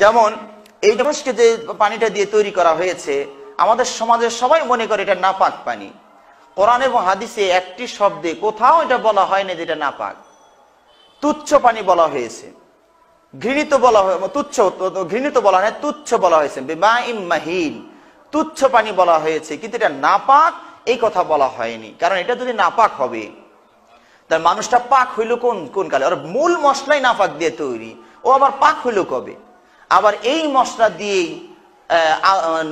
যেমন এই মানুষকে যে পানিটা দিয়ে তৈরি করা হয়েছে, আমাদের সমাজের সবাই মনে করে এটা নাপাক পানি। কোরআন এবং হাদিসে একটি শব্দে কোথাও এটা বলা হয় না যেটা নাপাক। তুচ্ছ পানি বলা হয়েছে, ঘৃণিত বলা হয়, তুচ্ছ ঘৃণিত বলা হয়, তুচ্ছ বলা হয়েছে, বিমাইম মাহিন, তুচ্ছ পানি বলা হয়েছে, কিন্তু এটা নাপাক এই কথা বলা হয়নি। কারণ এটা যদি নাপাক হবে, তার মানুষটা পাক হইল কোন কালে? ওর মূল মশলাই নাপাক দিয়ে তৈরি, ও আবার পাক হইল কবে? আবার এই মশলা দিয়েই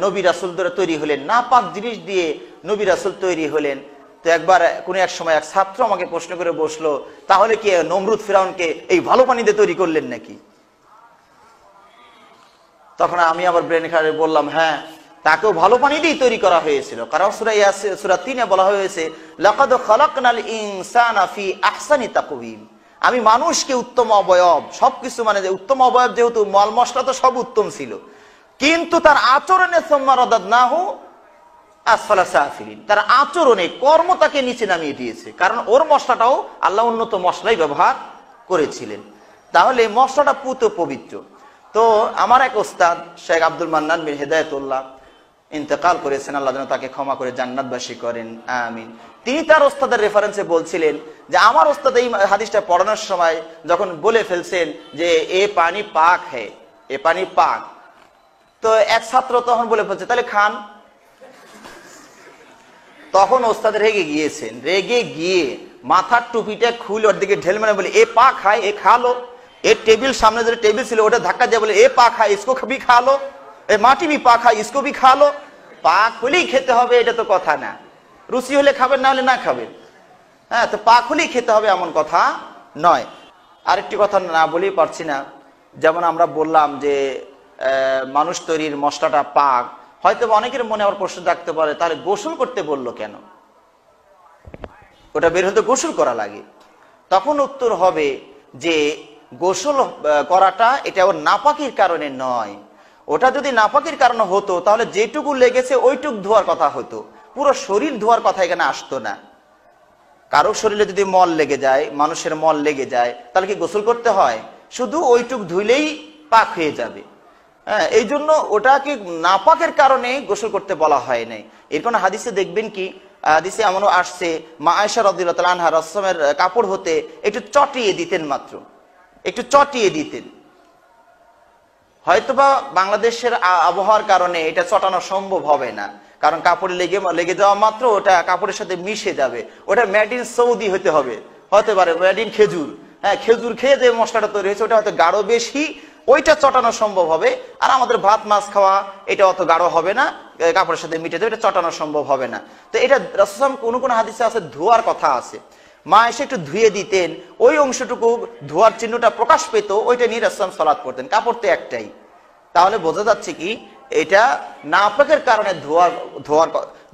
নবী রাসূল তৈরি হলেন, নাপাক জিনিস দিয়ে নবী রাসূল তৈরি হলেন। তো একবার কোন এক সময় এক ছাত্র আমাকে প্রশ্ন করে বসলো, তাহলে কি নমরুদ ফিরাউনকে এই ভালো পানি দিয়ে তৈরি করলেন নাকি? তখন আমি আবার ব্রেন খাড়ে বললাম, হ্যাঁ, তাকেও ভালো পানি দিয়ে তৈরি করা হয়েছিল। কারণ সূরা ৩ বলা হয়েছে, লাকাদ খালাকনাল ইনসানা ফি আহসানি তাকওয়িম, আমি মানুষকে উত্তম অবয়ব, সবকিছু মানে যে উত্তম অবয়ব, যেহেতু মাল মশলা তো সব উত্তম ছিল, কিন্তু তার আচরণে সুম্মা রাদাদনাহু আসফালা সাফিলিন, তার আচরণে কর্ম তাকে নিচে নামিয়ে দিয়েছে। কারণ ওর মশলাটাও আল্লাহ উন্নত মশলাই ব্যবহার করেছিলেন। তাহলে মশলাটা পুত পবিত্র। তো আমার এক ওস্তাদ শেখ আব্দুল মান্নান বিন হিদায়াতুল্লাহ ইন্তেকাল করেছেন, আল্লাহ যেন তাকে ক্ষমা করে জান্নাতবাসী করেন, আমিন। তিনি তার ওস্তাদের রেফারেন্সে বলছিলেন যে আমার ওস্তাদ এই হাদিসটা পড়ানোর সময় যখন বলে ফেলছেন যে এ পানি পাক হ্যাঁ, এ পানি পাক, তো এক ছাত্র তখন বলে ফেলছে তাহলে খান। তখন ওস্তাদ রেগে গিয়েছেন, রেগে গিয়ে মাথার টুপিটা খুলে ওর দিকে ঢেল মেরে বলে এ পা খায়, এ খালো। এর টেবিল সামনে যে টেবিল ছিল ওটা ধাক্কা দিয়ে বলে এ পা খায়, ইসকো भी खा लो, এ মাটি भी পা খায়, ইসকো भी खा लो। পাক হলেই খেতে হবে এটা তো কথা না, রুচি হলে খাবেন, না হলে না খাবেন। হ্যাঁ, তো পাক হলেই খেতে হবে এমন কথা নয়। আরেকটি কথা না বলেই পারছি না, যেমন আমরা বললাম যে মানুষ তৈরির মশলাটা পাক, হয়তো অনেকের মনে আবার প্রশ্ন থাকতে পারে তাহলে গোসল করতে বললো কেন? ওটা বের হতে গোসল করা লাগে। তখন উত্তর হবে যে গোসল করাটা এটা ওর নাপাকির কারণে নয়। ওটা যদি নাপাকির কারণে হতো তাহলে যেটুকু লেগেছে ওইটুক ধোয়ার কথা হতো, পুরো শরীর ধোয়ার কথা এখানে আসতো না। কারো শরীরে যদি মল লেগে যায়, মানুষের মল লেগে যায়, তাহলে কি গোসল করতে হয়? শুধু ওইটুক ধুইলেই পাক হয়ে যাবে। হ্যাঁ, এই জন্য ওটাকে নাপাকের কারণে গোসল করতে বলা হয় নাই। এর কোন হাদিসে দেখবেন কি, হাদিসে এমনও আসছে মা আয়েশা রাদিয়াল্লাহু তাআলা আনহা রাসূলের কাপড় হতে একটু চটিয়ে দিতেন, মাত্র একটু চটিয়ে দিতেন। হয়তোবা বাংলাদেশের আবহাওয়ার কারণে এটা চটানো সম্ভব হবে না, কারণ কাপড়ে লেগে যাওয়া মাত্র ওটা কাপড়ের সাথে মিশে যাবে। ওটা মেড ইন সৌদি হতে হবে, হতে পারে মেড ইন খেজুর। হ্যাঁ, খেজুর খেয়ে যে মশলাটা তৈরি হয়েছে ওটা হয়তো গাঢ় বেশি, ওইটা চটানো সম্ভব হবে। আর আমাদের ভাত মাছ খাওয়া এটা অত গাঢ় হবে না, কাপড়ের সাথে মিটে যাবে, এটা চটানো সম্ভব হবে না। তো এটা রাসূল সাল্লাল্লাহু কোন হাদিসে আছে ধোয়ার কথা আছে, মা এসে একটু ধুয়ে দিতেন, ওই অংশটুকু ধোয়ার চিহ্নটা প্রকাশ পেত, ওইটা নিয়ে রাসূল সাল্লাল্লাহু সালাত করতেন। কাপড় তো একটাই। তাহলে বোঝা যাচ্ছে কি এটা নাপাকের কারণে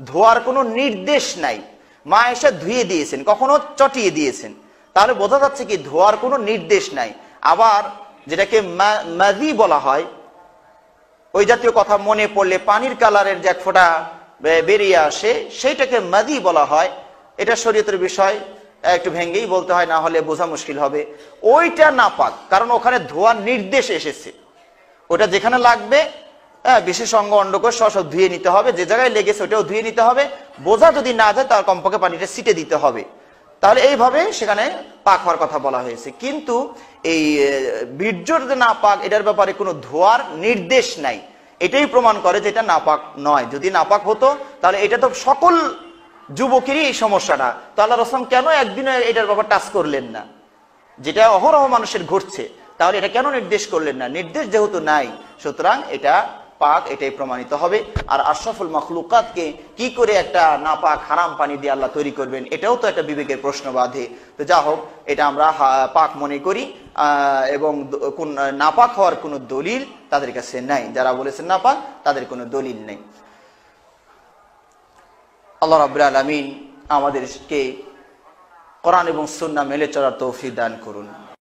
ধোয়ার কোনো নির্দেশ নাই। মা এসে ধুয়ে দিয়েছেন, কখনো চটিয়ে দিয়েছেন, তাহলে বোঝা যাচ্ছে কি ধোয়ার কোনো নির্দেশ নাই। আবার যেটাকে মাজি বলা হয়, ওই জাতীয় কথা মনে পড়লে পানির কালারের যে এক ফোঁটা বেরিয়ে আসে, সেইটাকে মাজি বলা হয়। এটা শরীয়তের বিষয়, একটু ভেঙ্গেই বলতে হয়, না হলে বোঝা মুশকিল হবে। ওইটা নাপাক, কারণ ওখানে ধোয়ার নির্দেশ এসেছে। ওটা যেখানে লাগবে, বিশেষ অঙ্গ অন্ডকোষ সব ধুয়ে নিতে হবে, যে জায়গায় লেগেছে ওটাও ধুয়ে নিতে হবে। বোঝা যদি না যায় তার কমপক্ষে পানিটা ছিটে দিতে হবে। তাহলে এইভাবে সেখানে পাক হওয়ার কথা বলা হয়েছে। কিন্তু এই বীর্যর যে নাপাক, এটার ব্যাপারে কোনো ধোয়ার নির্দেশ নাই। এটাই প্রমাণ করে যে এটা নাপাক নয়। যদি নাপাক হতো তাহলে এটা তো সকল যুবকেরই এই সমস্যাটা, তো আল্লাহ রাসূল কেন একদিনে এটার ব্যাপার টাচ করলেন না? যেটা অহরহ মানুষের ঘটছে, তাহলে এটা কেন নির্দেশ করলেন না? নির্দেশ যেহেতু নাই, সুতরাং এটা পাক, এটাই প্রমাণিত হবে। আর আশরাফুল মাখলুকাতকে কি করে একটা নাপাক হারাম পানি দিয়ে আল্লাহ তৈরি করবেন, এটাও তো একটা বিবেকের প্রশ্ন বাঁধে। তো যা হোক, এটা আমরা পাক মনে করি, এবং কোন নাপাক হওয়ার কোনো দলিল তাদের কাছে নাই। যারা বলেছেন নাপাক, তাদের কোনো দলিল নেই। আল্লাহ রাব্বুল আলামিন আমাদেরকে কোরআন এবং সুন্নাহ মেনে চলার তৌফিক দান করুন।